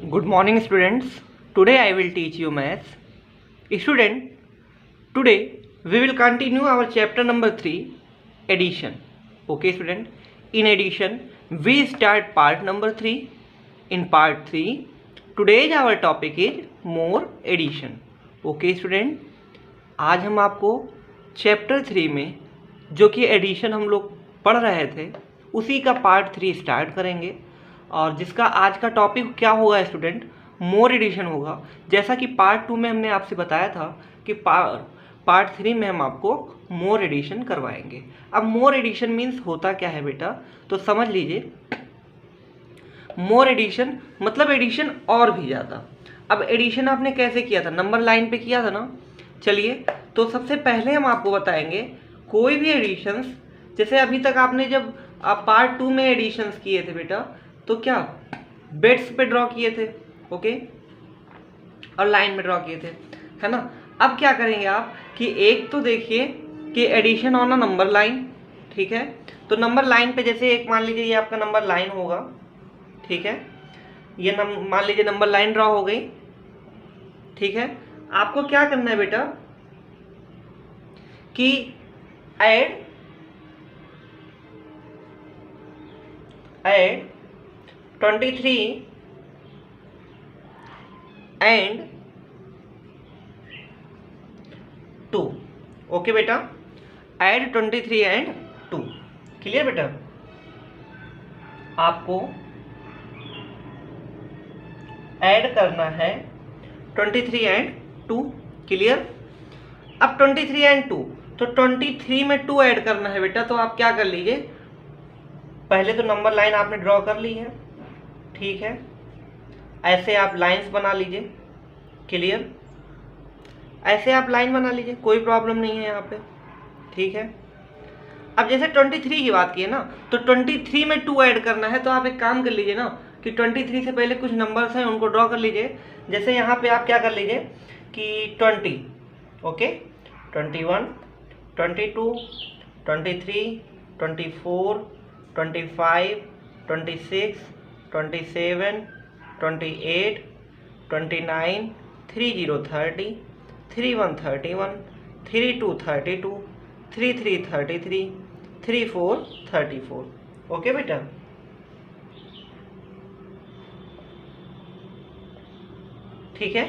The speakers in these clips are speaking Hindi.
Good morning students. Today I will teach you maths. Student, today we will continue our chapter number 3, addition. Okay student, in addition we start part number 3. In part 3, today's our topic is more addition. Okay student, आज हम आपको चैप्टर 3 में जो कि एडिशन हम लोग पढ़ रहे थे उसी का पार्ट 3 स्टार्ट करेंगे और जिसका आज का टॉपिक क्या होगा स्टूडेंट, मोर एडिशन होगा। जैसा कि पार्ट 2 में हमने आपसे बताया था कि पार्ट 3 में हम आपको मोर एडिशन करवाएंगे। अब मोर एडिशन मीन्स होता क्या है बेटा, तो समझ लीजिए। मोर एडिशन मतलब एडिशन और भी ज़्यादा। अब एडिशन आपने कैसे किया था, नंबर लाइन पे किया था ना। चलिए तो सबसे पहले हम आपको बताएंगे कोई भी एडिशंस, जैसे अभी तक आपने जब पार्ट 2 में एडिशंस किए थे बेटा, तो क्या बेड्स पे ड्रॉ किए थे, ओके, और लाइन में ड्रॉ किए थे, है ना। अब क्या करेंगे आप कि एक तो देखिए कि addition on a number line, ठीक है। तो नंबर लाइन पे जैसे एक मान लीजिए ये आपका नंबर लाइन होगा, ठीक है। ये मान लीजिए नंबर लाइन ड्रॉ हो गई, ठीक है। आपको क्या करना है बेटा कि ऐड 23 एंड 2, ओके बेटा, ऐड 23 एंड 2, क्लियर बेटा। आपको ऐड करना है 23 एंड 2, क्लियर। अब 23 एंड 2, तो 23 में 2 ऐड करना है बेटा, तो आप क्या कर लीजिए, पहले तो नंबर लाइन आपने ड्रॉ कर ली है, ठीक है। ऐसे आप लाइंस बना लीजिए, क्लियर। ऐसे आप लाइन बना लीजिए, कोई प्रॉब्लम नहीं है यहाँ पे, ठीक है। अब जैसे 23 की बात की है ना, तो 23 में 2 ऐड करना है, तो आप एक काम कर लीजिए ना कि 23 से पहले कुछ नंबर्स हैं उनको ड्रॉ कर लीजिए। जैसे यहाँ पे आप क्या कर लीजिए कि 20, ओके, 21, 22, 23, 24, 25, 26, 27, 28, 29, 30 30, 31 31, 32 32, 33 33, 34 34, ओके बेटा। ठीक है।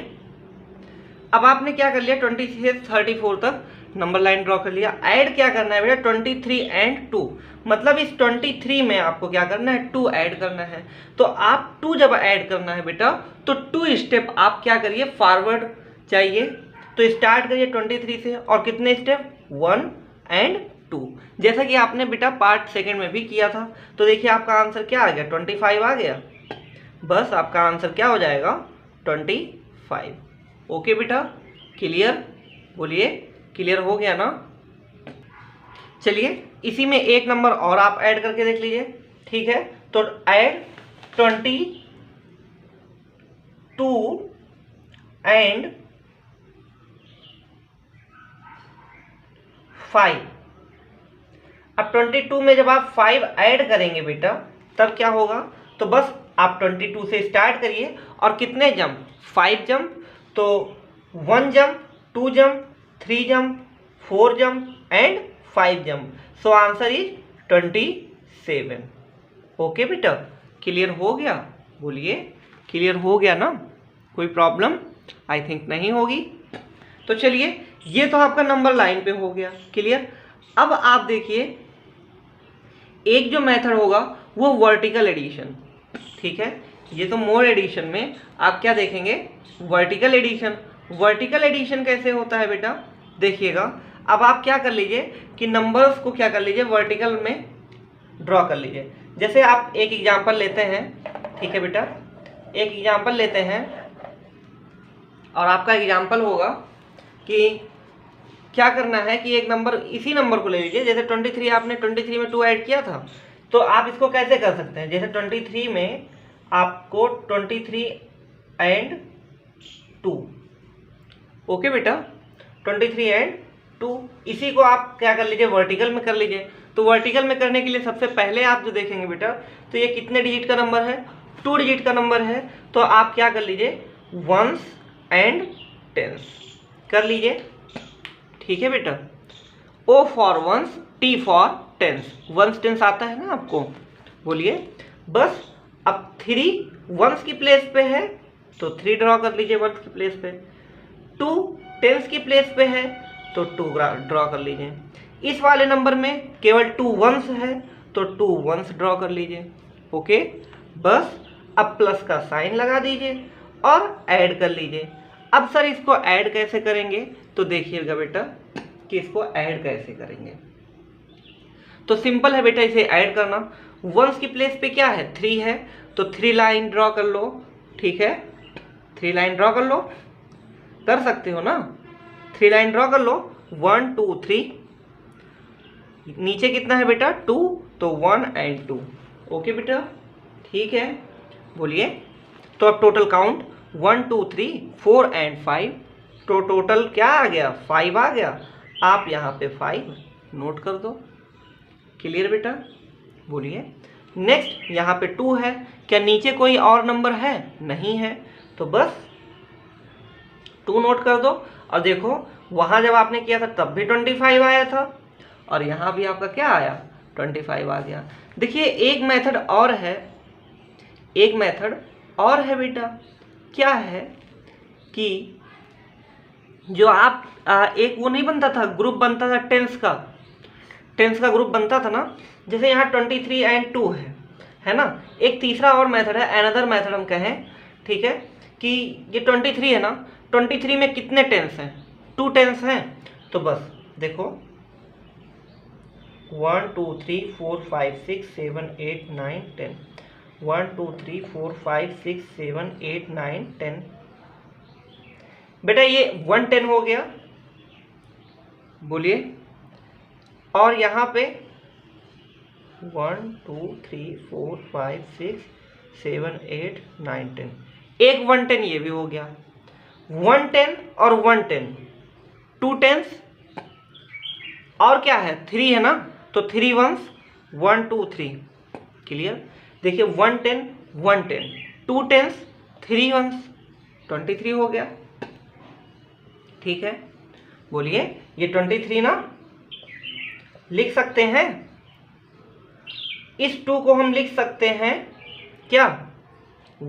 अब आपने क्या कर लिया, 20 से 34 तक नंबर लाइन ड्रॉ कर लिया। ऐड क्या करना है बेटा, 23 एंड 2, मतलब इस 23 में आपको क्या करना है, 2 ऐड करना है। तो आप 2 जब ऐड करना है बेटा, तो 2 स्टेप आप क्या करिए, फॉरवर्ड जाइए। तो स्टार्ट करिए 23 से, और कितने स्टेप, 1 एंड 2, जैसा कि आपने बेटा पार्ट सेकेंड में भी किया था। तो देखिए आपका आंसर क्या आ गया, 25 आ गया। बस आपका आंसर क्या हो जाएगा, 25, ओके बेटा, क्लियर। बोलिए क्लियर हो गया ना। चलिए इसी में एक नंबर और आप ऐड करके देख लीजिए, ठीक है। तो ऐड 22 एंड 5। अब 22 में जब आप 5 ऐड करेंगे बेटा, तब क्या होगा, तो बस आप 22 से स्टार्ट करिए, और कितने जंप, 5 जंप। तो 1 jump, 2 jump, 3 jump, 4 jump and 5 jump. So answer is 27, okay बेटा, क्लियर हो गया। बोलिए क्लियर हो गया ना, कोई प्रॉब्लम आई थिंक नहीं होगी। तो चलिए ये तो आपका नंबर लाइन पे हो गया, क्लियर। अब आप देखिए एक जो मेथड होगा वो वर्टिकल एडिशन, ठीक है। ये तो मोर एडिशन में आप क्या देखेंगे, वर्टिकल एडिशन। वर्टिकल एडिशन कैसे होता है बेटा, देखिएगा। अब आप क्या कर लीजिए कि नंबर्स को क्या कर लीजिए, वर्टिकल में ड्रॉ कर लीजिए। जैसे आप एक एग्जांपल लेते हैं, ठीक है बेटा, एक एग्जांपल लेते हैं, और आपका एग्जांपल होगा कि क्या करना है कि एक नंबर, इसी नंबर को ले लीजिए। जैसे 23 आपने 23 में 2 ऐड किया था, तो आप इसको कैसे कर सकते हैं, जैसे 23 में आपको 23 एंड 2, ओके बेटा, 23 एंड 2, इसी को आप क्या कर लीजिए, वर्टिकल में कर लीजिए। तो वर्टिकल में करने के लिए सबसे पहले आप जो देखेंगे बेटा, तो ये कितने डिजिट का नंबर है, 2 डिजिट का नंबर है तो आप क्या कर लीजिए, वंस एंड टेंस कर लीजिए, ठीक है बेटा। O for ones, T for tens, ones tens आता है ना आपको, बोलिए। बस अब 3 वंस की प्लेस पे है तो 3 ड्रॉ कर लीजिए वंस की प्लेस पे, 2 टेंस की प्लेस पे है तो 2 ड्रॉ कर लीजिए। इस वाले नंबर में केवल 2 वंस है तो 2 वंस ड्रॉ कर लीजिए, ओके। बस अब प्लस का साइन लगा दीजिए और ऐड कर लीजिए। अब सर इसको ऐड कैसे करेंगे, तो देखिएगा बेटा कि इसको ऐड कैसे करेंगे। तो सिंपल है बेटा इसे ऐड करना। वंस की प्लेस पे क्या है, 3 है तो 3 लाइन ड्रॉ कर लो, ठीक है। 3 लाइन ड्रॉ कर लो, कर सकते हो ना, 3 लाइन ड्रॉ कर लो, 1 2 3। नीचे कितना है बेटा, 2, तो 1 and 2, ओके बेटा, ठीक है। बोलिए, तो अब टोटल काउंट 1 2 3 4 and 5, तो टोटल क्या आ गया, 5 आ गया। आप यहाँ पे 5 नोट कर दो, क्लियर बेटा। बोलिए, नेक्स्ट यहाँ पे 2 है, क्या नीचे कोई और नंबर है, नहीं है, तो बस 2 नोट कर दो। और देखो वहाँ जब आपने किया था तब भी 25 आया था और यहाँ भी आपका क्या आया, 25 आ गया। देखिए एक मेथड और है, एक मेथड और है बेटा, क्या है कि जो आप एक वो नहीं बनता था, ग्रुप बनता था टेंस का ग्रुप बनता था ना, जैसे यहाँ 23 and 2 है ना। एक तीसरा और मेथड है, अनदर मेथड हम कहें, ठीक है, कि ये 23 है ना, 23 में कितने टेंस हैं, 2 टेंस हैं। तो बस देखो 1 2 3 4 5 6 7 8 9 10, 1 2 3 4 5 6 7 8 9 10। बेटा ये 110 हो गया, बोलिए। और यहाँ पे 1 2 3 4 5 6 7 8 9 10, एक 110 ये भी हो गया। 110 और 110 2 टेंस, और क्या है 3 है ना, तो 3 वंस 1 2 3, क्लियर। देखिए 110 110 2 टेंस 3 वंस 23 हो गया, ठीक है। बोलिए, ये 23 ना लिख सकते हैं, इस 2 को हम लिख सकते हैं क्या,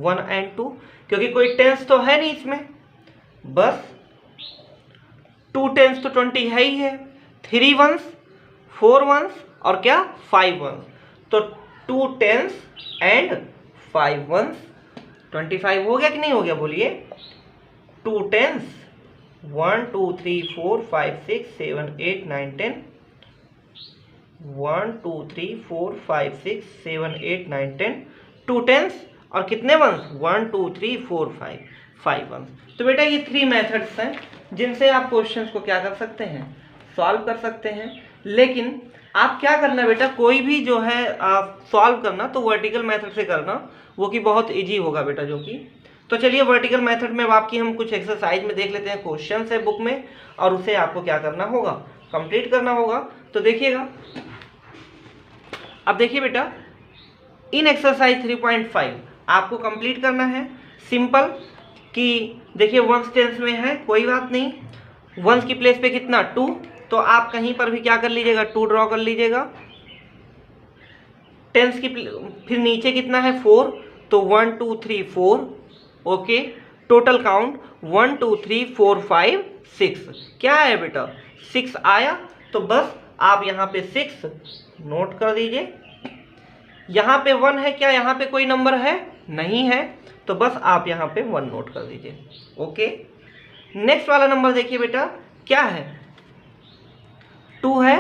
1 and 2, क्योंकि कोई टेंस तो है नहीं इसमें, बस 2 टेंस तो 20 है ही है, 3 वंस 4 वंस और क्या 5 वंस, तो 2 टेंस एंड 5 वंस 25 हो गया कि नहीं हो गया, बोलिए। 2 टेंस 1 2 3 4 5 6 7 8 9 10, 1 2 3 4 5 6 7 8 9 10, 2 टेंस और कितने वंस 1 2 3 4 5 वंस। तो बेटा ये 3 मेथड्स हैं जिनसे आप क्वेश्चंस को क्या कर सकते हैं, सॉल्व कर सकते हैं। लेकिन आप क्या करना बेटा, कोई भी जो है आप सॉल्व करना तो वर्टिकल मेथड से करना, वो कि बहुत इजी होगा बेटा, जो कि। तो चलिए वर्टिकल मेथड में आपकी हम कुछ एक्सरसाइज में देख लेते हैं, क्वेश्चन है बुक में, और उसे आपको क्या करना होगा, कंप्लीट करना होगा। तो देखिएगा, अब देखिए बेटा, इन एक्सरसाइज 3.5 आपको कंप्लीट करना है। सिंपल कि देखिए वंस टेंस में है, कोई बात नहीं, वंस की प्लेस पे कितना 2, तो आप कहीं पर भी क्या कर लीजिएगा, 2 ड्रॉ कर लीजिएगा। टेंस की फिर नीचे कितना है 4, तो 1 2 3 4, ओके। टोटल काउंट 1 2 3 4 5 6, क्या है बेटा 6 आया, तो बस आप यहाँ पे 6 नोट कर दीजिए। यहाँ पे 1 है, क्या यहाँ पे कोई नंबर है, नहीं है, तो बस आप यहाँ पे 1 नोट कर दीजिए, ओके। नेक्स्ट वाला नंबर देखिए बेटा, क्या है 2 है,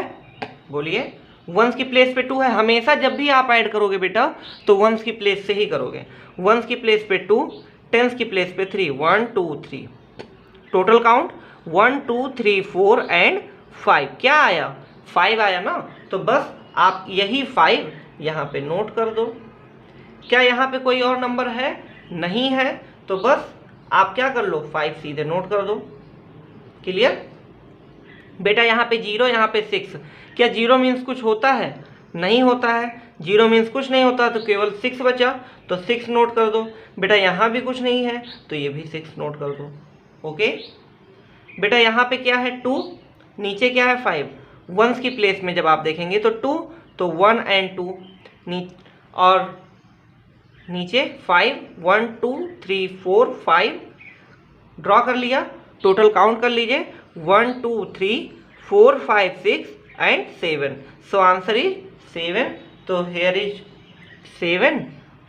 बोलिए। वंस की प्लेस पे 2 है, हमेशा जब भी आप ऐड करोगे बेटा तो वंस की प्लेस से ही करोगे। वंस की प्लेस पे 2, टेंस की प्लेस पे 3, 1 2 3, टोटल काउंट 1 2 3 4 एंड 5, क्या आया 5 आया ना, तो बस आप यही 5 यहाँ पे नोट कर दो। क्या यहाँ पे कोई और नंबर है, नहीं है, तो बस आप क्या कर लो 5 सीधे नोट कर दो, क्लियर। बेटा यहाँ पे 0, यहाँ पे 6, क्या 0 मीन्स कुछ होता है, नहीं होता है, जीरो मीन्स कुछ नहीं होता, तो केवल 6 बचा, तो 6 नोट कर दो। बेटा यहाँ भी कुछ नहीं है तो ये भी 6 नोट कर दो। ओके बेटा यहाँ पे क्या है 2, नीचे क्या है 5, वंस की प्लेस में जब आप देखेंगे तो 2, तो 1 एंड 2 और नीचे 5, 1 2 3 4 5 ड्रॉ कर लिया। टोटल काउंट कर लीजिए 1 2 3 4 5 6 एंड 7। So answer is 7। तो हेयर इज 7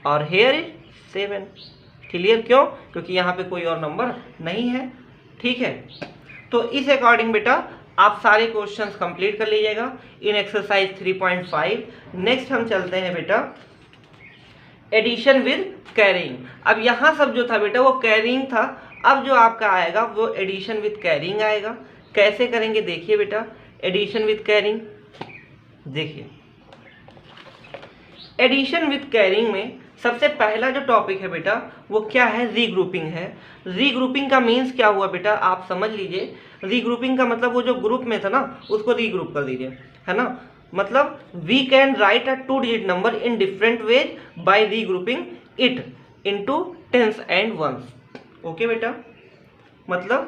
और हेयर इज 7। क्लियर? क्यों? क्योंकि यहाँ पे कोई और नंबर नहीं है। ठीक है, तो इस अकॉर्डिंग बेटा आप सारे क्वेश्चंस कंप्लीट कर लीजिएगा इन एक्सरसाइज 3.5। नेक्स्ट हम चलते हैं बेटा एडिशन विद कैरिंग। अब यहाँ सब जो था बेटा वो कैरिंग था, अब जो आपका आएगा वो एडिशन विद कैरिंग आएगा। कैसे करेंगे देखिए बेटा एडिशन विद कैरिंग। देखिए एडिशन विद कैरिंग में सबसे पहला जो टॉपिक है बेटा वो क्या है, रीग्रुपिंग है। रीग्रुपिंग का मीन्स क्या हुआ बेटा आप समझ लीजिए। रीग्रुपिंग का मतलब वो जो ग्रुप में था ना उसको रीग्रुप कर दीजिए, है ना। मतलब we can write a 2 digit number in different ways by regrouping it into tens and ones. Okay बेटा, मतलब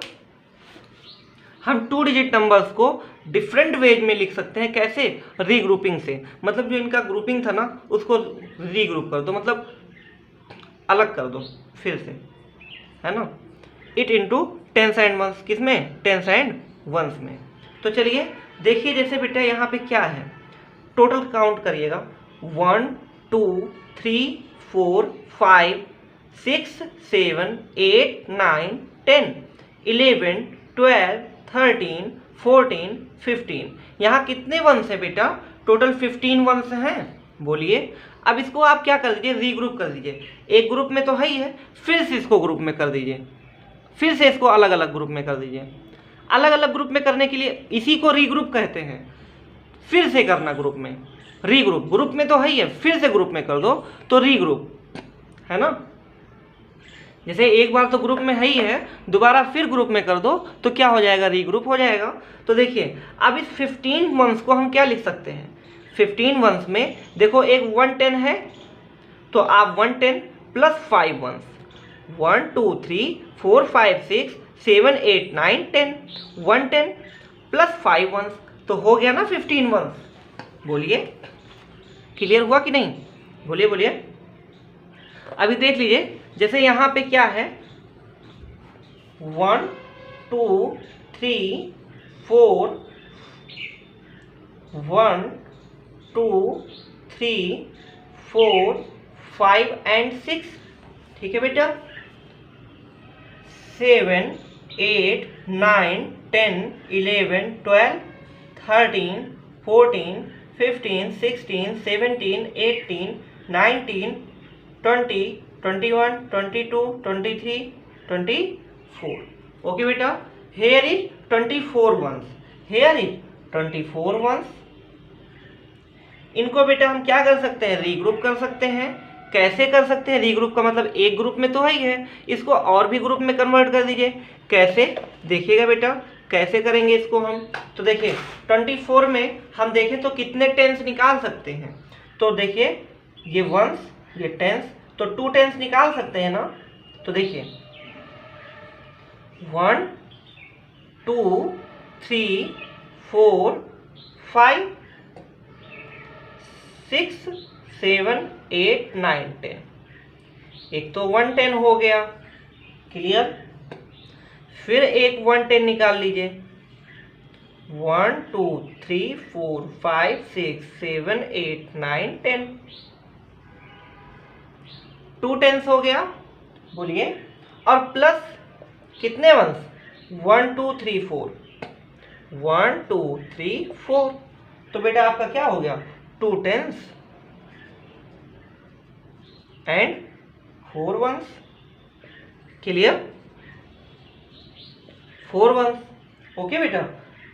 हम 2 डिजिट नंबर्स को डिफरेंट वेज में लिख सकते हैं। कैसे? रीग्रुपिंग से। मतलब जो इनका ग्रुपिंग था ना उसको रीग्रुप कर दो, मतलब अलग कर दो फिर से, है ना। It into tens and ones, किसमें? टेंस एंड वंस में। तो चलिए देखिए जैसे बेटा यहाँ पे क्या है, टोटल काउंट करिएगा 1 2 3 4 5 6 7 8 9 10 11 12 13 14 15। यहाँ कितने वंस है बेटा? टोटल 15 वंस हैं। बोलिए अब इसको आप क्या कर दीजिए, रीग्रुप कर दीजिए। एक ग्रुप में तो है ही है, फिर से इसको ग्रुप में कर दीजिए, फिर से इसको अलग अलग ग्रुप में कर दीजिए। अलग अलग ग्रुप में करने के लिए इसी को रीग्रुप कहते हैं। फिर से करना ग्रुप में, रीग्रुप, ग्रुप में तो है ही है, फिर से ग्रुप में कर दो तो रीग्रुप, है ना। जैसे एक बार तो ग्रुप में है ही है, दोबारा फिर ग्रुप में कर दो तो क्या हो जाएगा, रीग्रुप हो जाएगा। तो देखिए अब इस 15 वंस को हम क्या लिख सकते हैं, 15 वंस में देखो एक 110 है तो आप 110 प्लस 5 वंस, 1 2 3 4 5 6 7 8 9 10, 110 प्लस 5 वंस तो हो गया ना 15 वंस। बोलिए क्लियर हुआ कि नहीं? बोलिए बोलिए। अभी देख लीजिए जैसे यहाँ पे क्या है 1 2 3 4 1 2 3 4 5 एंड 6। ठीक है बेटा, 7 8 9 10 11 12 13 14 15 16 17 18 19 20 21 22 23 24। ओके बेटा, here is 24 ones, here is 24 ones. इनको बेटा हम क्या कर सकते हैं, रीग्रुप कर सकते हैं। कैसे कर सकते हैं? रीग्रुप का मतलब एक ग्रुप में तो है ही है, इसको और भी ग्रुप में कन्वर्ट कर दीजिए। कैसे देखिएगा बेटा, कैसे करेंगे इसको हम। तो देखिए 24 में हम देखें तो कितने टेंस निकाल सकते हैं। तो देखिए ये वंस ये टेंस, तो 2 टेंस निकाल सकते हैं ना। तो देखिए 1 2 3 4 5 6 7 8 9 10। एक तो 110 हो गया, क्लियर। फिर एक 110 निकाल लीजिए, 1 2 3 4 5 6 7 8 9 10, 2 टेंस हो गया। बोलिए, और प्लस कितने वंस, 1 2 3 4, 1 2 3 4। तो बेटा आपका क्या हो गया, 2 tens and 4 ones. Clear, 4 ones. Okay बेटा,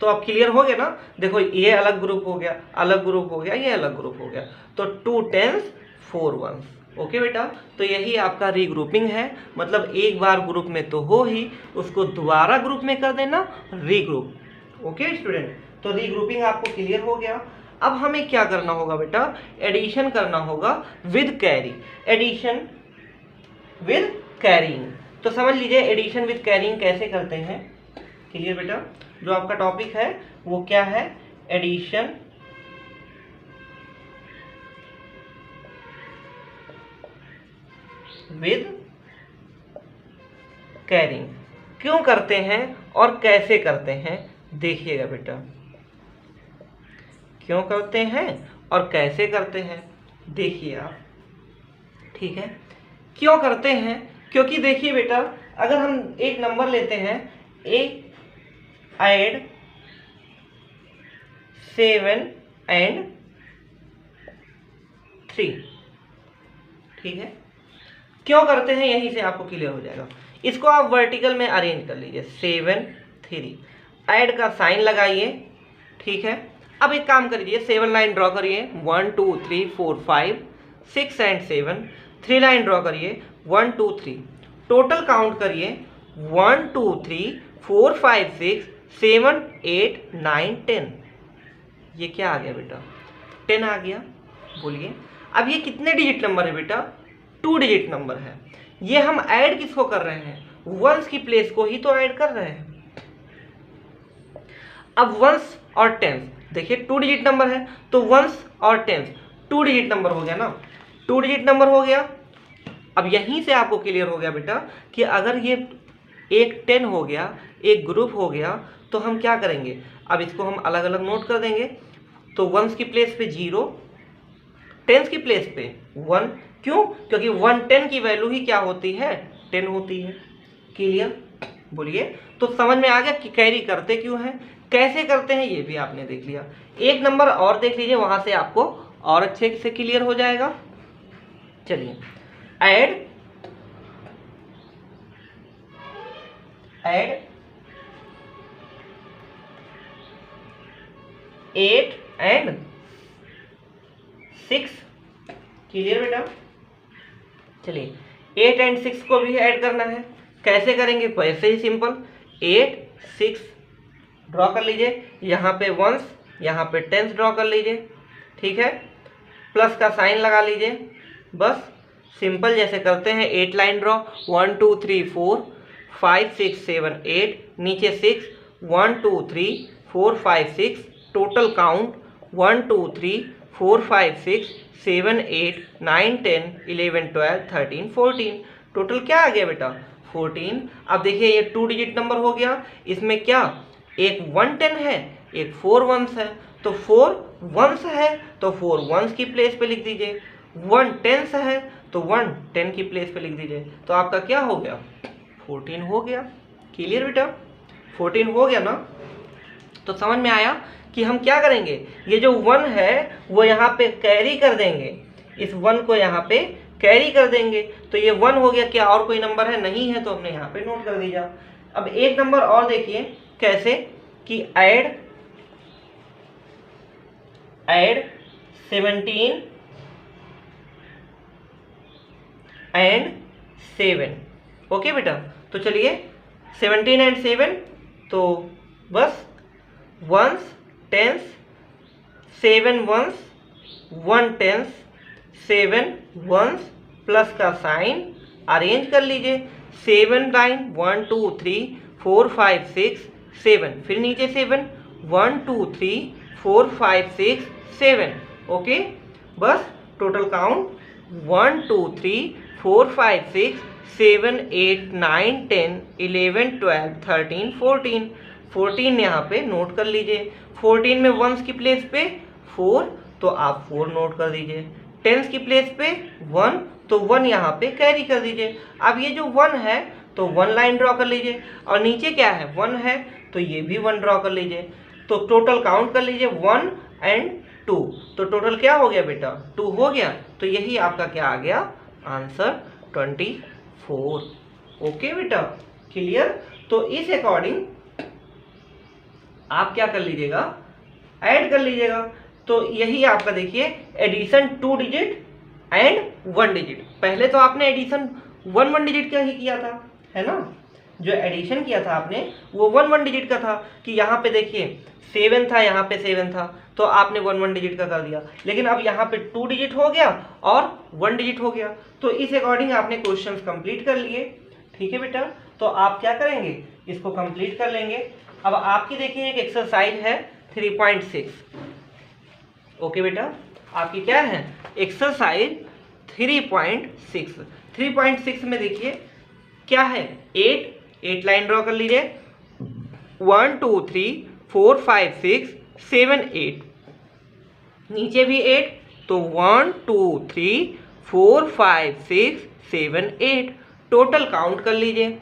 तो अब क्लियर हो गया ना। देखो ये अलग ग्रुप हो गया, अलग ग्रुप हो गया, ये अलग ग्रुप हो गया, तो 2 टेंस 4 वंस। ओके बेटा, तो यही आपका रीग्रुपिंग है। मतलब एक बार ग्रुप में तो हो ही, उसको दोबारा ग्रुप में कर देना, रीग्रुप। ओके स्टूडेंट, तो रीग्रुपिंग आपको क्लियर हो गया। अब हमें क्या करना होगा बेटा, एडिशन करना होगा with carry, addition with carrying. तो समझ लीजिए एडिशन विद कैरिंग कैसे करते हैं। क्लियर बेटा, जो आपका टॉपिक है वो क्या है, एडिशन विद कैरिंग क्यों करते हैं और कैसे करते हैं, देखिएगा बेटा, क्यों करते हैं और कैसे करते हैं, देखिए आप। ठीक है, क्यों करते हैं, क्योंकि देखिए बेटा, अगर हम एक नंबर लेते हैं ऐड 7 and 3, ठीक है, क्यों करते हैं यहीं से आपको क्लियर हो जाएगा। इसको आप वर्टिकल में अरेंज कर लीजिए, 7 3, ऐड का साइन लगाइए। ठीक है, अब एक काम करिए, 7 लाइन ड्रॉ करिए, 1 2 3 4 5 6 and 7, 3 लाइन ड्रॉ करिए, 1 2 3, टोटल काउंट करिए, 1 2 3 4 5 6 7 8 9 10। ये क्या आ गया बेटा, 10 आ गया। बोलिए अब ये कितने डिजिट नंबर है बेटा, 2 डिजिट नंबर है। ये हम ऐड किसको कर रहे हैं, वंस की प्लेस को ही तो ऐड कर रहे हैं। अब वंस और टेंस, देखिए 2 डिजिट नंबर है तो वंस और टेंस 2 डिजिट नंबर हो गया ना, 2 डिजिट नंबर हो गया। अब यहीं से आपको क्लियर हो गया बेटा कि अगर ये एक 10 हो गया, एक ग्रुप हो गया, तो हम क्या करेंगे, अब इसको हम अलग अलग नोट कर देंगे। तो वंस की प्लेस पे 0, टेंस की प्लेस पे 1, क्यों, क्योंकि 1 10 की वैल्यू ही क्या होती है, 10 होती है। क्लियर, बोलिए। तो समझ में आ गया कि कैरी करते क्यों हैं, कैसे करते हैं, ये भी आपने देख लिया। एक नंबर और देख लीजिए, वहां से आपको और अच्छे से क्लियर हो जाएगा। चलिए, ऐड 8 and 6, क्लियर बेटा। चलिए 8 and 6 को भी ऐड करना है, कैसे करेंगे, वैसे ही सिंपल, 8 6 ड्रॉ कर लीजिए, यहाँ पे वंस, यहाँ पे टेंस ड्रॉ कर लीजिए। ठीक है, प्लस का साइन लगा लीजिए, बस सिंपल जैसे करते हैं। 8 लाइन ड्रॉ, 1 2 3 4 5 6 7 8, नीचे 6, 1 2 3 4 5 6, टोटल काउंट 1 2 3 4 5 6 7 8 9 10 11 12 13 14, टोटल क्या आ गया बेटा, 14। अब देखिए ये 2 डिजिट नंबर हो गया, इसमें क्या एक 1 10 है, एक 4 वंस है, तो 4 वंस है तो 4 वंस की प्लेस पे लिख दीजिए, 1 टेंस है तो 1 10 की प्लेस पे लिख दीजिए। तो आपका क्या हो गया, 14 हो गया। क्लियर बेटा, 14 हो गया ना। तो समझ में आया कि हम क्या करेंगे, ये जो 1 है वो यहाँ पे कैरी कर देंगे, इस 1 को यहाँ पे कैरी कर देंगे। तो ये 1 हो गया, क्या और कोई नंबर है, नहीं है, तो हमने यहाँ पे नोट कर दिया। अब एक नंबर और देखिए कैसे, कि ऐड 17 and 7, ओके बेटा। तो चलिए 17 and 7, तो बस ones tens, 7 ones, 1 tens, 7 ones, plus का साइन अरेंज कर लीजिए। 7 लाइन, 1 2 3 4 5 6 7, फिर नीचे 7, 1 2 3 4 5 6 7, ओके। बस टोटल काउंट 1 2 3 4 5 6 7 8 9 10 11 12 13 14, 14 यहाँ पे नोट कर लीजिए। 14 में वंस की प्लेस पे 4, तो आप 4 नोट कर दीजिए। टेंस की प्लेस पे 1, तो 1 यहाँ पे कैरी कर दीजिए। अब ये जो 1 है तो 1 लाइन ड्रॉ कर लीजिए, और नीचे क्या है, 1 है, तो ये भी 1 ड्रॉ कर लीजिए। तो टोटल काउंट कर लीजिए 1 and 2, तो टोटल क्या हो गया बेटा, 2 हो गया। तो यही आपका क्या आ गया, आंसर 24। ओके बेटा, क्लियर। तो इस अकॉर्डिंग आप क्या कर लीजिएगा, ऐड कर लीजिएगा। तो यही आपका देखिए एडिशन 2 डिजिट एंड 1 डिजिट। पहले तो आपने एडिशन 1 डिजिट का ही किया था, है ना। जो एडिशन किया था आपने वो 1 डिजिट का था, कि यहाँ पे देखिए 7 था, यहाँ पे 7 था, तो आपने 1 डिजिट का कर दिया। लेकिन अब यहाँ पे 2 डिजिट हो गया और 1 डिजिट हो गया, तो इस अकॉर्डिंग आपने क्वेश्चंस कंप्लीट कर लिए। ठीक है बेटा, तो आप क्या करेंगे, इसको कंप्लीट कर लेंगे। अब आपकी देखिए एक एक्सरसाइज है 3.6। ओके बेटा, आपकी क्या है एक्सरसाइज 3.6। 3.6 में देखिए क्या है, 8 लाइन ड्रॉ कर लीजिए, 1 2 3 4 5 6 7 8, नीचे भी 8, तो 1 2 3 4 5 6 7 8, टोटल काउंट कर लीजिए,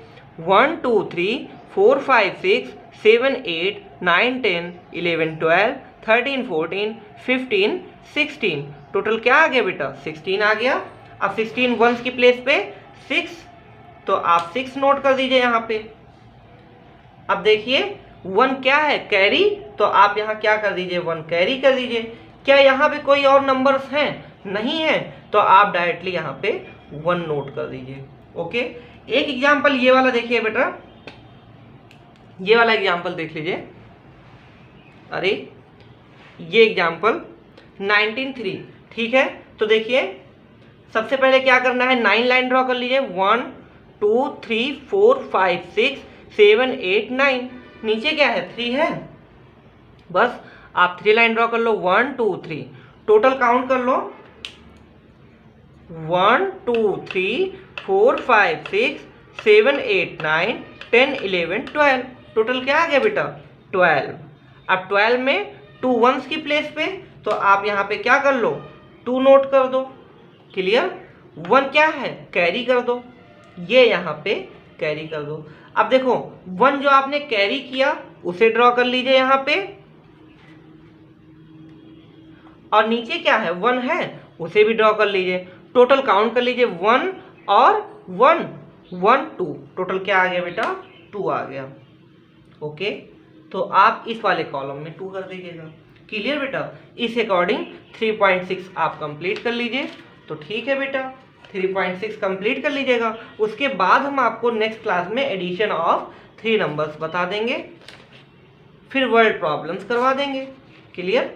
1 2 3 4 5 6 7 8 9 10 11 12 13 14 15 16, टोटल क्या आ गया बेटा 16 आ गया। अब 16 वंस की प्लेस पे 6, तो आप 6 नोट कर दीजिए यहाँ पे। अब देखिए 1 क्या है, कैरी, तो आप यहाँ क्या कर दीजिए 1 कैरी कर दीजिए। क्या यहाँ पे कोई और नंबर्स हैं, नहीं है, तो आप डायरेक्टली यहाँ पे 1 नोट कर दीजिए। ओके, एक एग्जाम्पल ये वाला देखिए बेटा, ये वाला एग्जाम्पल देख लीजिए। अरे ये एग्जाम्पल 19.3, ठीक है, तो देखिए सबसे पहले क्या करना है, 9 लाइन ड्रॉ कर लीजिए, 1 2 3 4 5 6 7 8 9, नीचे क्या है 3 है, बस आप 3 लाइन ड्रॉ कर लो, 1 2 3, टोटल काउंट कर लो, 1 2 3 4 5 6 7 8 9 10 11 12, टोटल क्या आ गया बेटा 12। अब 12 में 2 वंस की प्लेस पे, तो आप यहाँ पे क्या कर लो 2 नोट कर दो, क्लियर। 1 क्या है, कैरी कर दो, ये यहाँ पे कैरी कर दो। अब देखो 1 जो आपने कैरी किया उसे ड्रॉ कर लीजिए यहाँ पे, और नीचे क्या है 1 है उसे भी ड्रॉ कर लीजिए, टोटल काउंट कर लीजिए 1 और 1 1 2, टोटल क्या आ गया बेटा 2 आ गया। ओके, तो आप इस वाले कॉलम में 2 कर दीजिएगा, क्लियर बेटा। इस अकॉर्डिंग 3.6 आप कंप्लीट कर लीजिए। तो ठीक है बेटा, 3.6 कंप्लीट कर लीजिएगा। उसके बाद हम आपको नेक्स्ट क्लास में एडिशन ऑफ 3 नंबर्स बता देंगे, फिर वर्ड प्रॉब्लम्स करवा देंगे, क्लियर।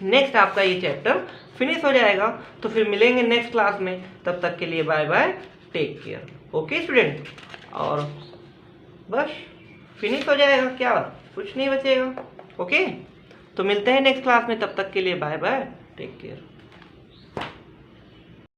नेक्स्ट आपका ये चैप्टर फिनिश हो जाएगा, तो फिर मिलेंगे नेक्स्ट क्लास में। तब तक के लिए bye bye, take care. Okay student, और बस फिनिश हो जाएगा, क्या कुछ नहीं बचेगा। ओके, तो मिलते हैं नेक्स्ट क्लास में, तब तक के लिए बाय बाय, टेक केयर।